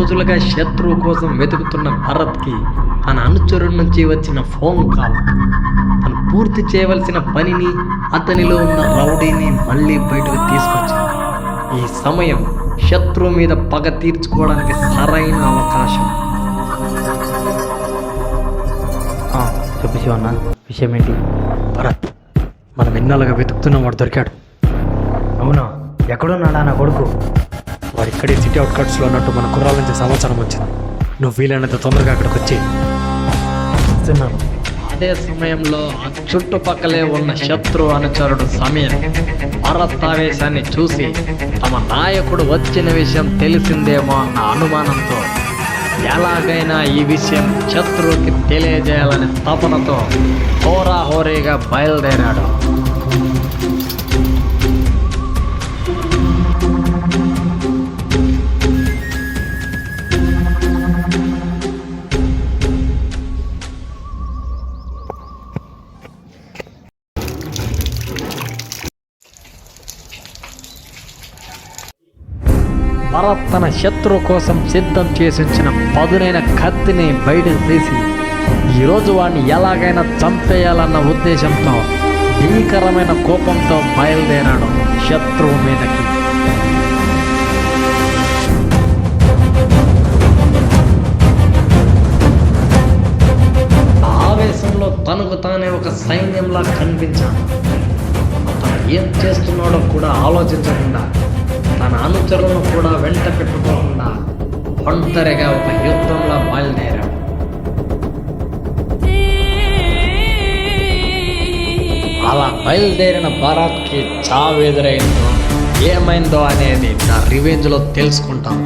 రోజులుగా శత్రువు కోసం వెతుకుతున్న భరత్కి తన అనుచరుడి నుంచి వచ్చిన ఫోన్ కాల్ తను పూర్తి చేయవలసిన పనిని, అతనిలో ఉన్న రౌడీని మళ్ళీ బయటకు తీసుకొచ్చింది. ఈ సమయం శత్రువు మీద పగ తీర్చుకోవడానికి సరైన అవకాశం. చెప్పు శివన్న, విషయం ఏంటి? భరత్, మనం ఎన్నాళ్ళుగా వెతుకుతున్నాం, వాడు దొరికాడు. అవునా? ఎక్కడున్నాడా నా కొడుకు? వాడు ఇక్కడే సిటీ అవుట్కట్స్లో ఉన్నట్టు మన కుర్రాల నుంచి సమాచారం వచ్చింది. నువ్వు వీలైనంత తొందరగా అక్కడికి వచ్చి. వస్తున్నాను. అదే సమయంలో ఆ చుట్టుపక్కలే ఉన్న శత్రు అనుచరుడు సమీర్ భరత్ ఆవేశాన్ని చూసి తమ నాయకుడు వచ్చిన విషయం తెలిసిందేమో అన్న అనుమానంతో ఎలాగైనా ఈ విషయం శత్రువుకి తెలియజేయాలనే తపనతో హోరాహోరీగా బయలుదేరాడు. భరత్ తన శత్రువు కోసం సిద్ధం చేసి ఉంచిన పదునైన కత్తిని బయటకు తీసి ఈరోజు వాడిని ఎలాగైనా చంపేయాలన్న ఉద్దేశంతో భీకరమైన కోపంతో బయలుదేరాడు శత్రువు మీదకి. ఆవేశంలో తనకు తానే ఒక సైన్యంలా కనిపించాడు. అతను ఏం చేస్తున్నాడో కూడా ఆలోచించకుండా, తన అనుచరులను కూడా వెంట పెట్టుకోకుండా ఒంటరిగా ఒక యుద్ధంలో బయలుదేరాడు. అలా బయలుదేరిన భరత్కి చావు ఎదురైందో ఏమైందో అనేది నా రివెంజ్లో తెలుసుకుంటాం.